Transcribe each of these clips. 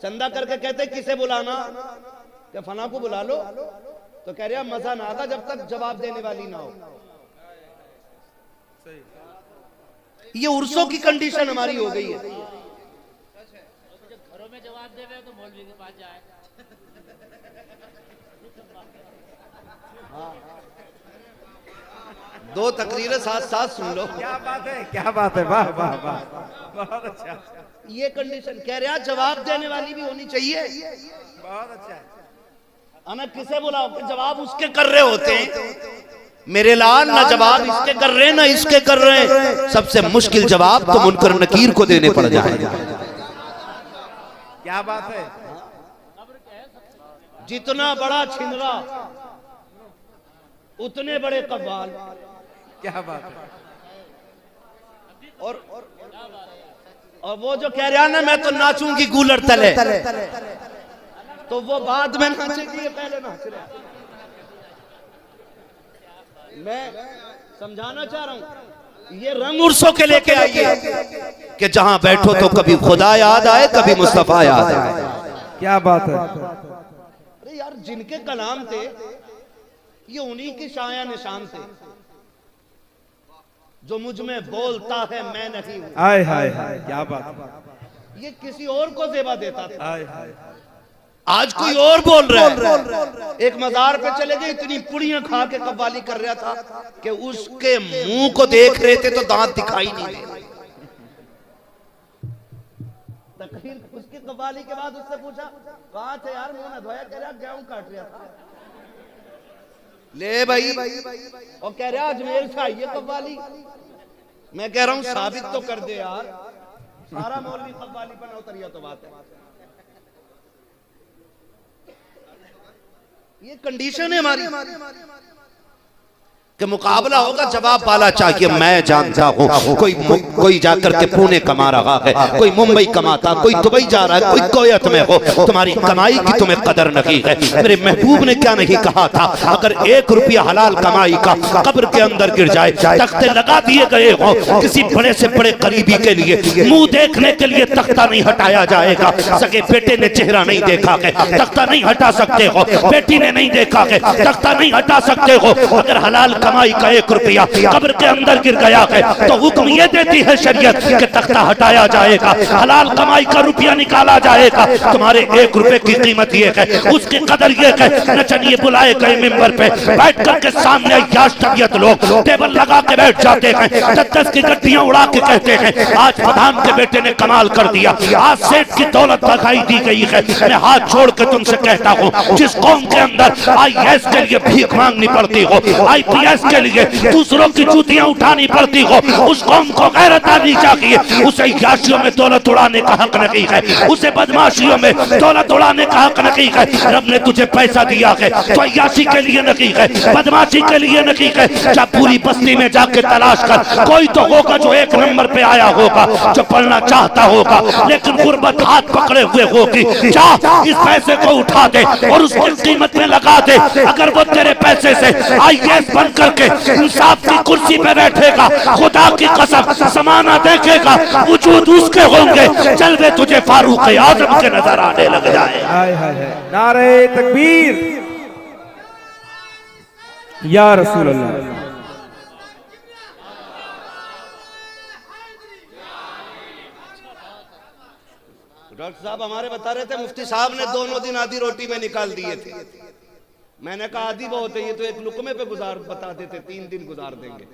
चंदा करके कहते किसे बुलाना, क्या फला को बुला लो, तो कह रहे मजा ना आता जब तक जवाब देने वाली ना हो। ये उर्सों की कंडीशन हमारी हो गई है। घरों में जवाब देवे तो मौलवी के पास जाए। हाँ। दो तकरीरें साथ साथ सुन लो। क्या बात है, क्या बात है, वाह वाह वाह, बहुत अच्छा। ये कंडीशन कह रहे जवाब देने वाली भी होनी चाहिए। बहुत अच्छा है। हमें किसे बुलाओ कि जवाब उसके कर रहे होते हैं। मेरे लाल ना जवाब इसके कर रहे ना इसके कर रहे हैं, सबसे मुश्किल जवाब तो मुनकर नकीर को देने पड़ जाए। क्या बात है। जितना बड़ा छिंदरा उतने बड़े कव्वाल। क्या बात है। और वो जो कह रहा ना मैं तो नाचूंगी गूलर तले, तो वो बाद में नाचेगी, पहले नाच रहा। मैं समझाना चाह रहा हूं, ये रंग उर्सों के लेके आइए कि जहां बैठो तो कभी खुदा याद आए, कभी मुस्तफा याद आए। क्या बात है। अरे यार जिनके कलाम थे ये उन्हीं की शाया निशान थे। जो मुझ में बोलता है मैं नहीं हूं। हाय हाय हाय, क्या बात है। ये किसी और को जेबा देता था। हाय हाय। आज कोई और बोल रहा है। एक मजार पे चले गए, इतनी पुड़ियां खा के कव्वाली कर रहा था कि उसके मुंह को देख रहे थे तो दांत दिखाई नहीं दे। तकरीर उसकी कव्वाली के बाद उससे पूछा कहां थे यार, मुंह न धोया, कह रहा गेहूं काट रहा था। ले भाई, और कह रहा अजमेर से आई है कव्वाली। मैं कह रहा हूं साबित तो कर दे यार, सारा मौलवी कव्वाली पर न उतरिया तो बात है। ये कंडीशन है हमारी कि मुकाबला होगा, जवाब वाला चाहिए। मैं जानता हूं कोई जाकर के पुणे कमा रहा है, कोई मुंबई कमाता, कोई दुबई जा रहा है, कोई कोयत में हो, तुम्हारी कमाई की तुम्हें कदर नहीं है। मेरे महबूब ने क्या नहीं कहा था, अगर 1 रुपया हलाल कमाई का कब्र के अंदर गिर जाए, तख्ते लगा दिए गए हो, किसी बड़े से बड़े करीबी के लिए मुंह देखने के लिए तख्ता नहीं हटाया जाएगा। सगे बेटे ने चेहरा नहीं देखा है, तख्ता नहीं हटा सकते हो, बेटी ने नहीं देखा है, तख्ता नहीं हटा सकते हो। अगर हलाल कमाई का 1 रुपया कब्र के अंदर गिर गया है तो हुक्म यह देती है शरीयत कि तख्ता हटाया जाएगा, हलाल कमाई का रुपया निकाला जाएगा। तुम्हारे 1 रुपए की कीमत ये है, उसकी कदर ये है। नचनिए बुलाए गए मिंबर पे बैठ करके सामने याश तबीयत लोग टेबल लगा के बैठ जाते हैं, 10-10 की गड्डियां उड़ा के कहते हैं आज प्रधान के बेटे ने कमाल कर दिया, आज सेठ की दौलत दिखाई दी गई है। मैं हाथ छोड़ के तुमसे कहता हूँ, जिस कौम के अंदर IAS के लिए भीख मांगनी पड़ती हो, IPS के लिए दूसरों की जूतियां उठानी पड़ती हो, उस कौम को गैरत आनी चाहिए। उसे याशियों में दौलत उड़ाने का हक नहीं है, उसे बदमाशियों में दौलत उड़ाने का हक नहीं है। रब ने तुझे पैसा दिया है तो याशी के लिए नहीं है, बदमाशी के लिए नहीं है। जब पूरी बस्ती में जाके तलाश कर, कोई तो होगा जो 1 नंबर पे आया होगा, जो पढ़ना चाहता होगा लेकिन गुर्बत हाथ पकड़े हुए होगी। जा इस पैसे को उठा दे और उसकी कीमत में लगा दे। अगर वो तेरे पैसे से IAS बन करके इंसाफ की कुर्सी पे बैठेगा, खुदा की कसम समाना देखेगा, वजूद उसके होंगे, जलवे तुझे फारूक आजम के नजर आने लग जाए। हाय हाय हाय, नारे तकबीर, या रसूल अल्लाह। डॉक्टर साहब हमारे बता रहे थे, मुफ्ती साहब ने दोनों दिन आधी रोटी में निकाल दिए थे। मैंने कहा आधी बहुत है, ये तो 1 लुकमे पे गुजार बता देते, 3 दिन गुजार देंगे।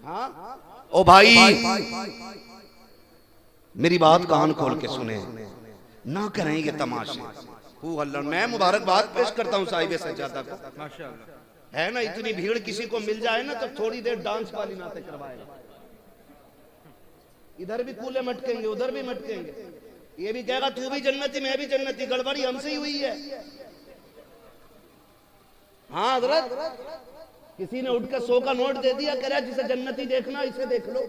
हाँ ओ भाई, मेरी बात कान खोल के सुने, ना करें ये तमाशे। मैं मुबारकबाद पेश करता हूँ साहिब सज्जादा को, माशाअल्लाह। है ना, इतनी भीड़ किसी को मिल जाए ना तो थोड़ी देर डांस वाली नाते करवाएगा। इधर भी कूले मटकेंगे, उधर भी मटकेंगे, ये भी कहेगा तू भी जन्नती मैं भी जन्नती, गड़बड़ी हमसे ही हुई है। हाँ हजरत, किसी ने उठकर 100 का नोट दे दिया, कह रहा जिसे जन्नती देखना इसे देख लो,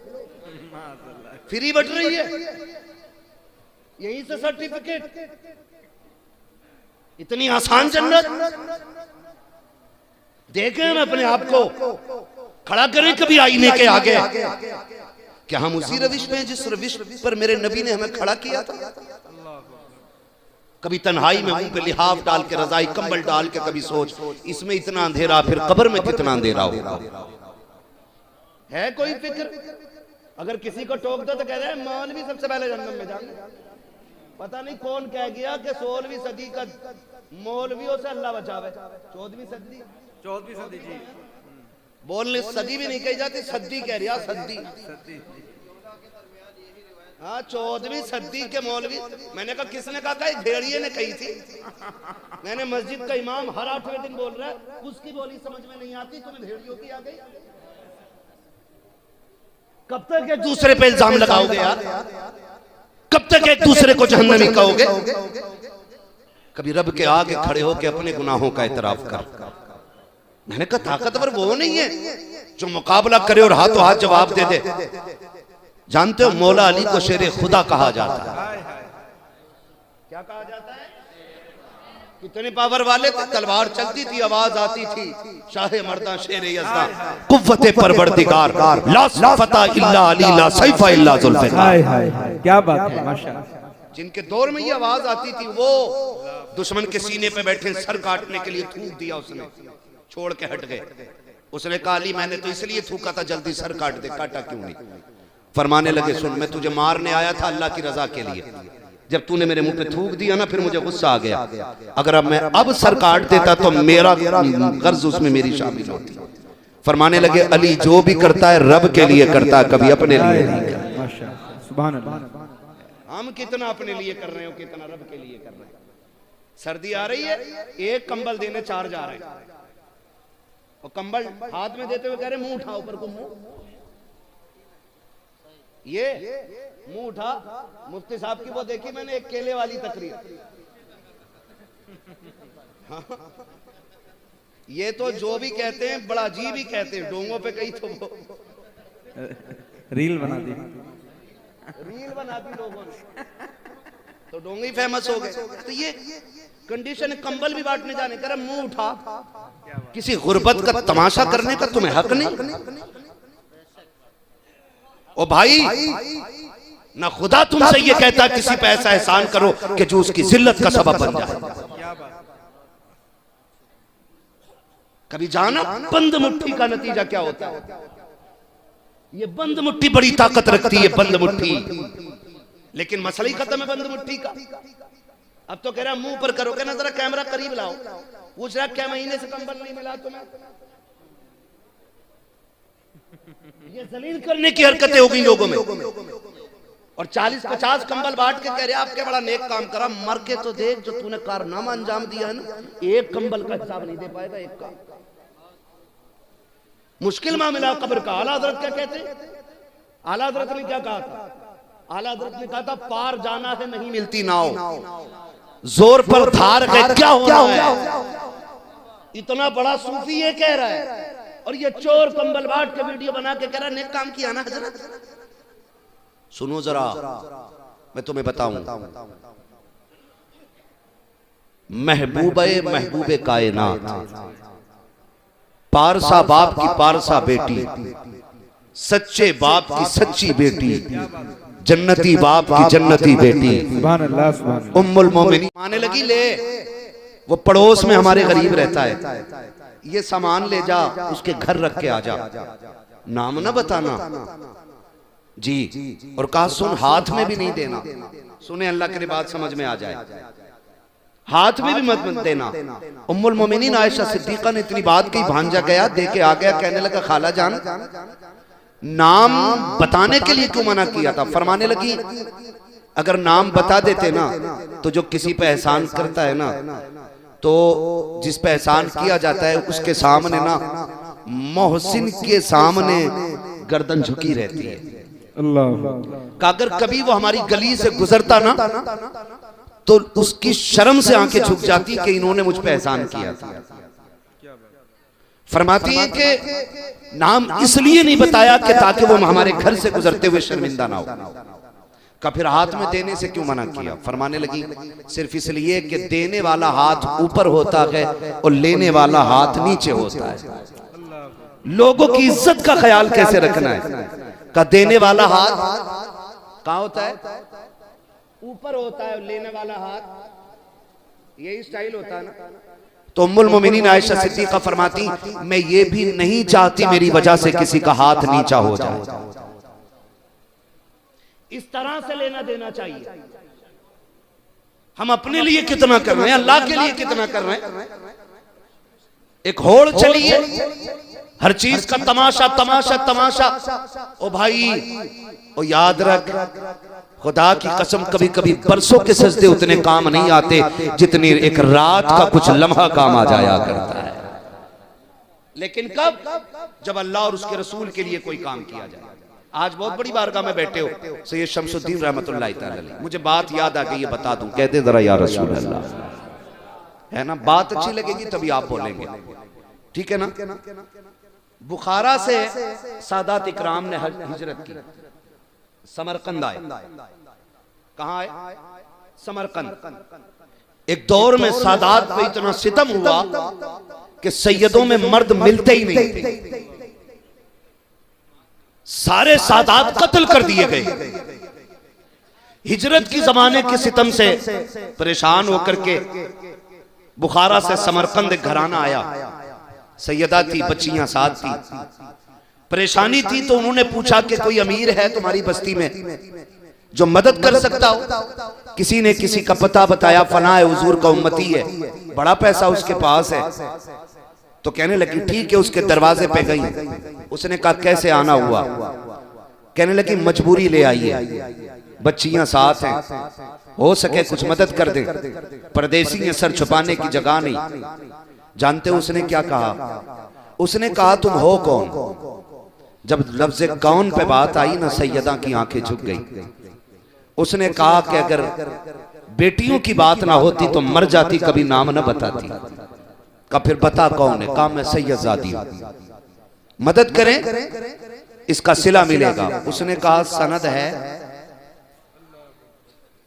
फ्री बट रही है, यहीं से सर्टिफिकेट। इतनी आसान जन्नत देखें, हम अपने आप को खड़ा करें कभी आईने के आगे। क्या हम उसी रविश में जिस रविश पर मेरे नबी ने हमें खड़ा किया था? कभी तन्हाई में मुंह पे लिहाफ डाल के, रजाई कंबल डाल के कभी सोच, इसमें इतना अंधेरा, फिर कब्र में कितना अंधेरा होगा। है कोई फिक्र? अगर किसी को टोक दो तो कह रहे हैं मौलवी सबसे पहले जन्नत में जाएंगे। पता नहीं कौन कह गया कि 16वीं सदी का मौलवियों से अल्लाह बचावे। 14वीं सदी जी बोलने सदी भी नहीं कही जाती, सदी कह रही, सदी। हाँ 14वीं सदी के मौलवी। मैंने कहा किसने कहा था? भेड़िए ने कही थी। मैंने मस्जिद का इमाम हर 8वें दिन बोल रहा है, उसकी बोली समझ में नहीं आती, तुम्हें भेड़ियों की आ गई। कब तक एक दूसरे पे इल्जाम लगाओगे यार? कब तक एक दूसरे को जहन्नमी कहोगे? कभी रब के आगे खड़े होकर अपने गुनाहों का इतराफ कर। मैंने कहा ताकतवर वो नहीं है जो मुकाबला करे और हाथों हाथ जवाब दे दे। जानते हो मौला अली को शेरे खुदा कहा जाता है। क्या कहा जाता है? कितने पावर वाले थे, तलवार चलती थी, आवाज आती थी, शाहे मर्दा शेरे यज़्दा, कुव्वते परवरदिगार, ला फता इल्ला अली, ला सैफा इल्ला जुल्फ़िकार। क्या बात है, माशाअल्लाह। जिनके दौर में ये आवाज आती थी वो दुश्मन के सीने पे बैठे सर काटने के लिए थूक दिया, उसने छोड़ के हट गए। उसने कहा अली मैंने तो इसलिए थूका था, जल्दी सर काट दे, काटा क्यों नहीं? फरमाने लगे सुन, मैं तुझे मारने आया था अल्लाह की रजा के लिए, जब तूने मेरे मुंह पे थूक दिया ना फिर मुझे गुस्सा आ गया। अगर अब मैं अब सर काट देता तो मेरा गर्ज उसमें मेरी शामिल होती। फरमाने लगे अली जो भी करता है रब के लिए करता है, कभी अपने लिए नहीं करता। सुभान अल्लाह। हम कितना अपने लिए कर रहे हो, कितना रब के लिए कर रहे हैं। सर्दी आ रही है, एक कंबल देने 4 जा रहे हैं, और कंबल हाथ में देते हुए कह रहे मुंह उठाओ ऊपर को, मुंह ये मुंह उठा। मुफ्ती साहब की वो देखी मैंने, एक केले वाली तकरीर। हाँ। ये तो जो भी कहते हैं बड़ा अजीब ही कहते हैं, डोंगों पे कहीं तो वो रील बना दी, लोगों ने तो डोंगी फेमस हो गए। तो ये कंडीशन है, कंबल भी बांटने जाने कर मुंह उठा। किसी गुर्बत का तमाशा करने का तुम्हें हक नहीं। ओ भाई ना खुदा तुमसे ये कहता किसी पे ऐसा एहसान करो कि जो उसकी जिल्लत का सबब बन जाए। कभी जाना बंद मुट्ठी का नतीजा क्या होता है? ये बंद मुट्ठी बड़ी ताकत रखती है, बंद मुट्ठी। लेकिन मसला ही खत्म है बंद मुट्ठी का। अब तो कह रहा मुंह पर करो, कहना जरा कैमरा करीब लाओ। पूछ रहा क्या महीने से कंबल नहीं मिला तुम्हें? ये जलील करने की हरकतें हो गई लोगों में। और 40-50 कंबल बांट के कह रहे आप क्या बड़ा नेक काम करा, मर के तो देख जो तूने कारनामा अंजाम दिया है ना, एक कंबल का हिसाब नहीं दे पाएगा, एक का। मुश्किल मामला कब्र का। आला हजरत क्या कहते हैं? आला हजरत ने क्या कहा था? आला हजरत ने कहा था पार जाना है नहीं मिलती नाव, जोर पर धार है क्या होना है। इतना बड़ा सूफी ये कह रहा है, और ये चोर कंबल बांट के वीडियो बना के कह रहा है नेक काम किया ना हजरत। सुनो जरा मैं तुम्हें बताऊं, महबूबे कायनात, पारसा बाप की पारसा बेटी, सच्चे बाप की सच्ची बेटी, जन्नती बाप की जन्नती बेटी, उम्मुल मोमिनीन। आने लगी ले, वो पड़ोस में हमारे गरीब रहता है, ये सामान ले जा उसके घर रख के आ जा, नाम ना बताना जी। और कहा सुन हाथ में भी नहीं देना। सुने अल्लाह के बात समझ में आ जाए, हाथ में भी मत देना। उम्मुल मोमिनीन आयशा सिद्दीका ने इतनी बात कही, भांजा गया दे के आ गया, कहने लगा खाला जान नाम बताने के लिए क्यों मना किया था? फरमाने लगी अगर नाम बता देते ना तो जो किसी पे एहसान करता है ना, तो जिस पे एहसान किया जाता है उसके सामने ना मोहसिन के सामने गर्दन झुकी रहती है। अल्लाह। अगर कभी वो हमारी गली से गुजरता ना तो उसकी शर्म से आंखें झुक जाती कि इन्होंने मुझ पे एहसान किया था। फरमाती है कि नाम इसलिए नहीं बताया कि ताकि वो हमारे घर से गुजरते हुए शर्मिंदा ना हो। का फिर हाथ में देने से क्यों मना किया? फरमाने लगी सिर्फ इसलिए कि देने वाला हाथ ऊपर होता है और लेने वाला हाथ नीचे होता है। लोगों की इज्जत का ख्याल कैसे रखना है? का देने वाला हाथ कहाँ होता है? ऊपर होता है, लेने वाला हाथ यही स्टाइल होता है ना। तो उम्मुल मोमिनीन आयशा सिद्दीक़ा फरमाती, मैं ये भी नहीं चाहती मेरी वजह से किसी का हाथ नीचा हो जाए। इस तरह से लेना देना चाहिए। हम अपने लिए कितना कर रहे हैं, अल्लाह के लिए कितना कर रहे हैं। एक होड़ चली है, हर चीज का तमाशा तमाशा तमाशा। ओ भाई, ओ याद रख, खुदा की कसम कभी कभी बरसों के सजदे उतने काम नहीं आते जितनी एक रात का कुछ लम्हा काम आ जाया करता है। लेकिन कब? जब अल्लाह और उसके रसूल के लिए कोई काम किया जाए। आज बहुत बड़ी बारगाह में बैठे हो सैयद शमसुद्दीन रहमतुल्लाह तआला अलैह, मुझे बात याद आ गई है, बता दूं। कहते जरा या रसूल अल्लाह, है ना, बात अच्छी लगेगी तभी आप बोलेंगे, ठीक है ना। बुखारा से सादात इकराम ने हिजरत की, समरकंद आए। कहां आए? समरकंद। एक दौर में सादात पे इतना सितम हुआ कि सैयदों में मर्द मिलते ही नहीं थे। सारे सादात कत्ल कर दिए गए। हिजरत की जमाने के सितम से परेशान होकर के बुखारा से समरकंद एक घराना आया। सैयदा थी, बच्चियां साथ थी, परेशानी थी। तो उन्होंने पूछा कि कोई अमीर है तुम्हारी बस्ती में जो मदद कर सकता हो? किसी ने किसी का पता बताया, फना है, हुजूर का उम्मती है, बड़ा पैसा उसके पास है। तो कहने लगी ठीक है, उसके दरवाजे पे गई। उसने कहा कैसे आना हुआ? कहने लगी मजबूरी ले आई है, बच्चियां साथ हैं, हो सके कुछ मदद कर दे। परदेसी है, सर छुपाने की जगह नहीं। जानते हो उसने क्या कहा? उसने कहा तुम हो कौन? जब लफ्ज़ कौन पे बात आई ना, सैयदा की आंखें झुक गई। उसने कहा कि अगर बेटियों की बात ना होती तो मर जाती, कभी नाम न बताती। का फिर बता कौन है? कहा मैं सैयदजादी हूं, मदद करें, इसका सिला मिलेगा। उसने कहा सनद है,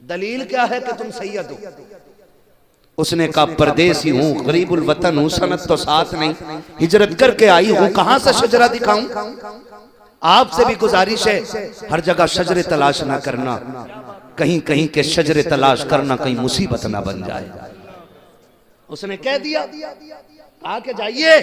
दलील क्या है कि तुम सैयद हो? उसने कहा परदेसी हूं, गरीबुल वतन हूं, सनद तो साथ नहीं, हिजरत करके आई हूं, कहां से शजरा दिखाऊं? आपसे भी गुजारिश है, हर जगह शजरे तलाश ना करना, कहीं कहीं के शजरे तलाश करना कहीं मुसीबत ना बन जाए। उसने कह दिया आके जाइए,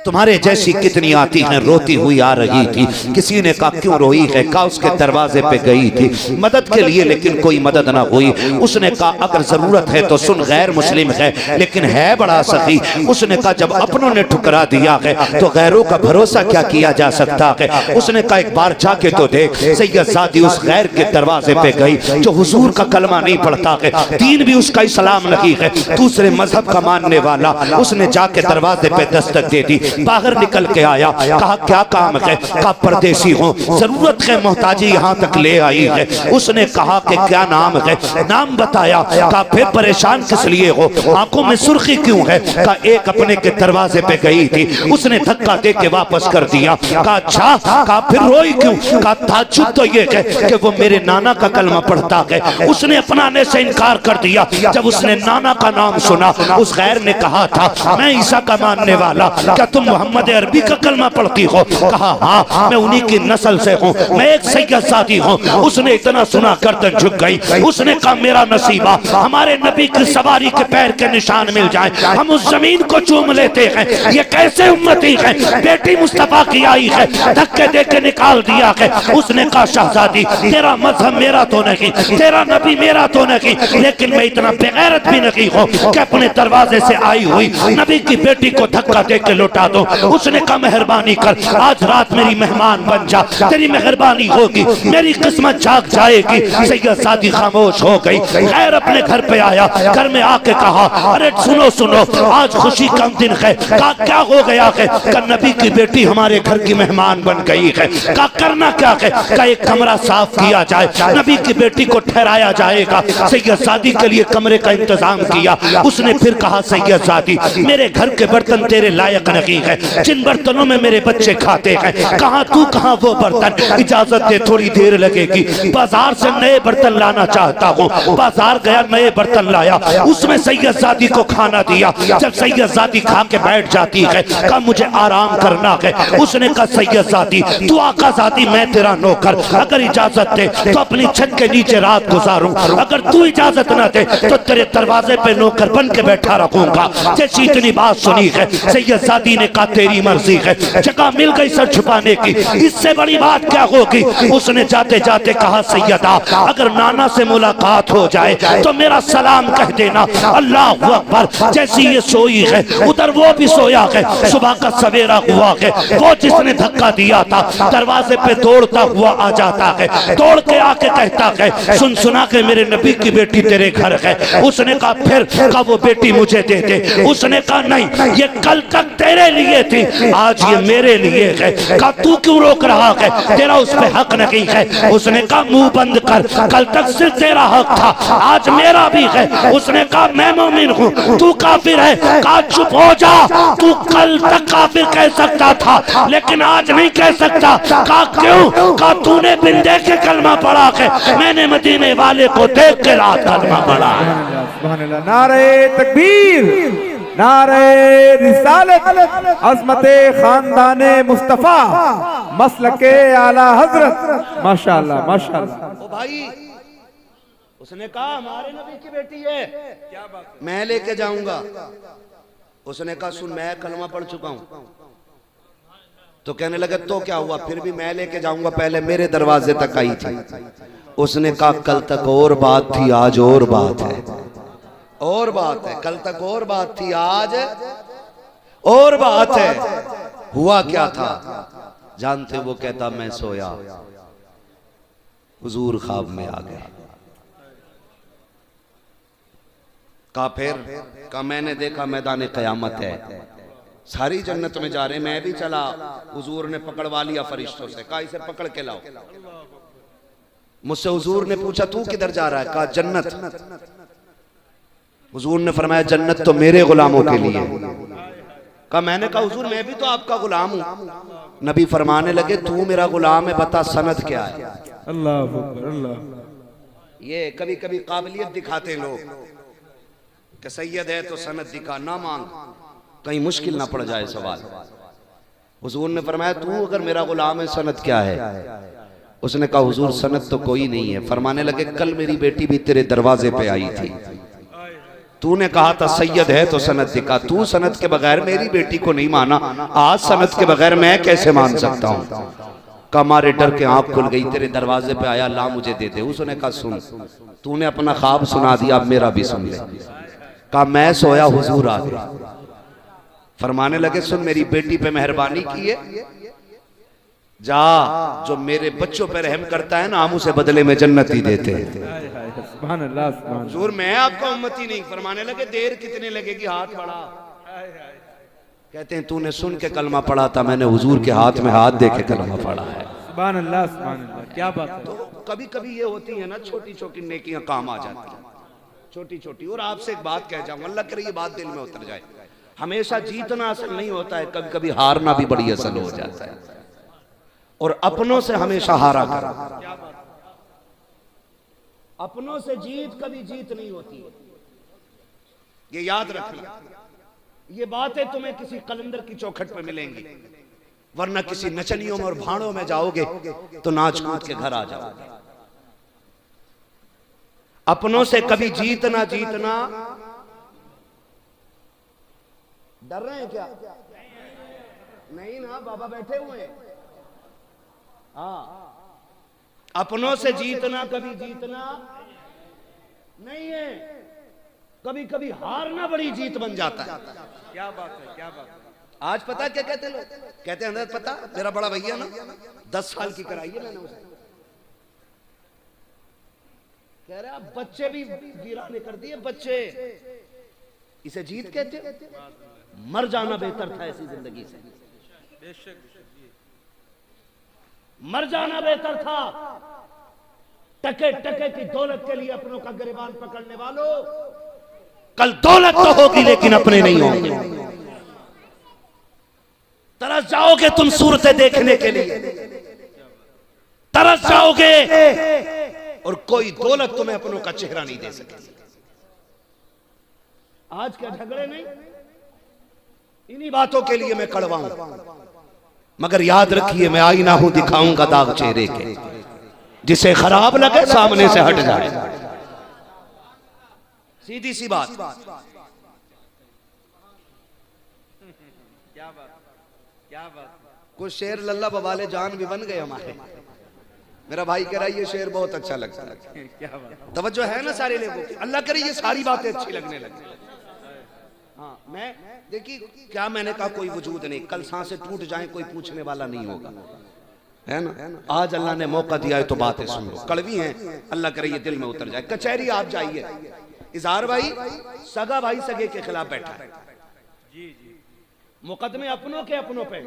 तुम्हारे जैसी कितनी आती हैं, रोती हुई आ रही थी। किसी ने कहा क्यों रोई है? कहा उसके दरवाजे पे गई थी मदद के लिए, लेकिन कोई मदद ना हुई। उसने कहा अगर जरूरत है तो सुन, गैर मुस्लिम है लेकिन है बड़ा सखी। उसने कहा जब अपनों ने ठुकरा दिया है तो गैरों का भरोसा क्या किया जा सकता है? उसने कहा एक बार जाके तो देख। सैयदजादी उस गैर के दरवाजे पे गई जो हुजूर का कलमा नहीं पढ़ता है, दीन भी उसका इस्लाम नहीं है, दूसरे मजहब का मानने वाला। उसने जाके दरवाजे पे दस्तक दे दी, बाहर निकल के आया, कहा क्या काम है? कहा परदेसी हूं, जरूरत है, मोहताजी यहाँ तक ले आई है। उसने कहा कि क्या नाम है? नाम बताया। कहा फिर परेशान किस लिए हो? आंखों में सुर्खी क्यों है? कहा एक अपने के दरवाजे पे गई थी, उसने धक्का दे के वापस कर दिया। कहा अच्छा, कहा फिर रोई क्यों? कहा ताज्जुब तो ये है कि वो मेरे नाना का कलमा पढ़ता है, उसने अपनाने से इनकार कर दिया। जब उसने नाना का नाम सुना, उस गैर ने कहा था मैं ईसा का मानने वाला, क्या तुम मोहम्मद अरबी का कलमा पढ़ती हो? कहा हाँ, मैं उन्हीं की नस्ल से हूँ, मैं एक सैयदजादी हूँ। उसने इतना सुना गर्दन झुक गई। उसने कहा मेरा नसीबा हमारे नबी की सवारी के पैर के निशान मिल जाए, हम उस जमीन को चूम लेते हैं। ये कैसे उम्मती है? बेटी मुस्तफा की आई है, धक्के दे के निकाल दिया है। उसने कहा शहजादी तेरा मजहब मेरा तो नहीं, तेरा नबी मेरा तो नहीं, लेकिन मैं इतना बेगैरत भी नहीं हूँ कि अपने दरवाजे से आई हुई नबी की बेटी को धक्का दे के लौटा दो। उसने कहा मेहरबानी कर, आज रात मेरी मेहमान बन जा, तेरी मेहरबानी होगी, मेरी किस्मत जाग जाएगी। सैयदजादी खामोश हो गई। खैर अपने घर पे आया, घर में आके कहा अरे सुनो सुनो, आज खुशी का दिन है। कहा क्या हो गया है? कहा नबी की बेटी हमारे घर की मेहमान बन गई है। कहा करना क्या है? कहा एक कमरा साफ किया जाए, नबी की बेटी को ठहराया जाएगा। सैयदजादी के लिए कमरे का इंतजाम किया। उसने फिर कहा सैयदजादी मेरे घर घर के बर्तन तेरे लायक नहीं है, जिन बर्तनों में मेरे बच्चे खाते हैं, कहाँ तू कहाँ वो बर्तन, इजाजत दे थोड़ी देर लगेगी। बाजार से नए बर्तन लाना चाहता हूँ। बाजार गया, नए बर्तन लाया, उसमें सैयदजादी को खाना दिया। जब सैयदजादी खा के बैठ जाती है, कहा मुझे आराम करना है। उसने कहा सैयदजादी तू आकाजादी, मैं तेरा नौकर, अगर इजाजत दे तो अपनी छत के नीचे रात गुजारूं, अगर तू इजाजत ना दे तो तेरे दरवाजे पे नौकर बन के बैठा रखूंगा। जैसी इतनी बात सुनी है, सैयदजादी ने कहा तेरी मर्जी है। जगह मिल गई सर छुपाने की, इससे बड़ी बात क्या होगी। उसने जाते जाते कहा सैयदा अगर नाना से मुलाकात हो जाए तो मेरा सलाम कह देना। अल्लाह अकबर। जैसी ये सोई है उधर वो भी सोया है। सुबह का सवेरा हुआ है, वो जिसने धक्का दिया था दरवाजे पे दौड़ता हुआ आ जाता है, दौड़ के आके कहता है सुन सुना के मेरे नबी की बेटी तेरे घर है। उसने कहा फिर, कहा वो बेटी मुझे दे दे। उसने कहा नहीं, ये कल तक तेरे लिए थी, आज ये मेरे लिए है। कहा तू क्यों रोक रहा है, तेरा उस पे हक नहीं है। उसने कहा मुंह बंद कर, कल तक सिर्फ तेरा हक था, आज मेरा भी है। उसने कहा मैं मोमिन हूँ, तू काफिर है। कहा चुप हो जा, तू कल तक काफिर कह सकता था लेकिन आज नहीं कह सकता। कहा क्यों? कहा तूने बिन देखे कलमा पढ़ा है, मैंने मदीने वाले को देख के रात कलमा पढ़ा। नारे तकबीर, नारे रिसालत, अज़मते खानदाने मुस्तफा, मसलके आला हजरत। माशाअल्लाह माशाअल्लाह। ओ भाई, उसने कहा हमारे नबी की बेटी है, क्या बात, मैं लेके जाऊंगा। उसने कहा सुन मैं कलमा पढ़ चुका हूं। तो कहने लगे तो क्या हुआ, फिर भी मैं लेके जाऊंगा, पहले मेरे दरवाजे तक आई थी। उसने कहा कल तक और बात थी, आज और बात है, और बात है। कल तक और बात थी, आज और बात है। हुआ क्या था जानते? वो कहता मैं सोया, हुजूर ख्वाब में आ गए। कहा फिर? कहा मैंने देखा मैदान क़यामत है, सारी जन्नत में जा रहे, मैं भी चला। हुजूर ने पकड़वा लिया फरिश्तों से, कहा इसे पकड़ के लाओ। मुझसे हुजूर ने पूछा तू किधर जा रहा है? कहा जन्नत। हुजूर ने फरमाया जन्नत तो मेरे गुलामों के लिए। कहा मैंने कहा हुजूर मैं भी तो आपका गुलाम हूँ। नबी फरमाने लगे तू मेरा गुलाम है, बता सनद क्या है। अल्लाह अकबर, अल्लाह। ये कभी कभी काबिलियत दिखाते लोग कि सैयद है तो सनद दिखा, ना मांग, कहीं मुश्किल ना पड़ जाए सवाल। हुजूर ने फरमाया तू अगर मेरा गुलाम है सनद क्या है? उसने कहा हुजूर सनद तो कोई नहीं है। फरमाने लगे कल मेरी बेटी भी तेरे दरवाजे पे आई थी, तूने कहा था सैयद है तो सनद दिखा, तू सनद के बगैर मेरी बेटी को नहीं माना, आज सनद के बगैर मैं कैसे मान सकता हूँ? कहा मारे डर के आंख खुल गई, तेरे दरवाजे पे आया, ला मुझे दे दे। उसने कहा सुन तूने अपना ख्वाब सुना दिया, अब मेरा भी सुन ले। कहा मैं सोया, हुजूर आ गए। फरमाने लगे सुन मेरी बेटी पे मेहरबानी की है, जा जो मेरे बच्चों पे रहम करता है ना हम उसे बदले में जन्नत ही देते हैं। हुजूर मैं आपका उम्मती नहीं। फरमाने लगे देर कितने लगेगी, हाथ बढ़ा। कहते हैं तूने सुन के कलमा पढ़ा था, मैंने हुजूर के हाथ में हाथ दे के कलमा पढ़ा है। सुभान अल्लाह, सुभान अल्लाह, क्या बात है। तो कभी कभी ये होती है ना छोटी छोटी नेकियां काम आ जाती हैं, छोटी छोटी। और आपसे एक बात कह जाऊं, अल्लाह करे ये बात दिल में उतर जाए, हमेशा जीतना असल नहीं होता है, कभी कभी हारना भी बड़ी असल हो जाता है। और अपनों से हमेशा हारा करो, अपनों से जीत कभी जीत नहीं होती, ये याद रखना। ये बातें तुम्हें किसी कलंदर की चौखट पे मिलेंगी, वरना किसी नचनियों में और भाड़ों में जाओगे तो नाच कूद के घर आ जाओगे। अपनों से कभी जीतना जीतना। डर रहे हैं क्या? नहीं ना, बाबा बैठे हुए हैं। हाँ, अपनों से जीतना कभी जीतना नहीं है, कभी कभी हारना बड़ी जीत बन जाता है। क्या बात है, क्या बात है। आज पता क्या कहते लोग? कहते हैं पता मेरा बड़ा भैया ना 10 साल की कराई है मैंने उसे। कह रहे आप बच्चे भी वीराने कर दिए, बच्चे इसे जीत कहते? मर जाना बेहतर था ऐसी जिंदगी से, मर जाना बेहतर था। टके टके की दौलत के लिए अपनों का गिरबान पकड़ने वालों, कल दौलत तो होगी लेकिन अपने नहीं होंगे। तरस जाओगे तुम सूरतें देखने के लिए, तरस जाओगे और कोई दौलत तुम्हें अपनों का चेहरा नहीं दे सकेगी। आज क्या झगड़े नहीं, इन्हीं बातों के लिए मैं कड़वा हूं, मगर याद रखिए मैं आईना हूं, दिखाऊंगा दाग चेहरे के, जिसे खराब लगे सामने से हट जाए। सीधी सी बात। क्या बात, क्या बात। कुछ शेर लल्ला बवाले जान भी बन गए हमारे। मेरा भाई कह रहा है ये शेर बहुत अच्छा लगता है। क्या बात। तवज्जो है ना सारे लोगों की, अल्लाह करे ये सारी बातें अच्छी लगने लगी। हाँ मैं देखिए क्या मैंने कहा, कोई वजूद नहीं, कल सांसें टूट जाएं कोई पूछने वाला नहीं होगा, है ना। आज अल्लाह ने मौका दिया है तो बातें सुन लो, कड़वी हैं, अल्लाह करे ये दिल में उतर जाए। कचहरी आप जाइए, इजहार भाई सगा भाई सगे के खिलाफ बैठा है, जी जी, मुकदमे अपनों के अपनों पे।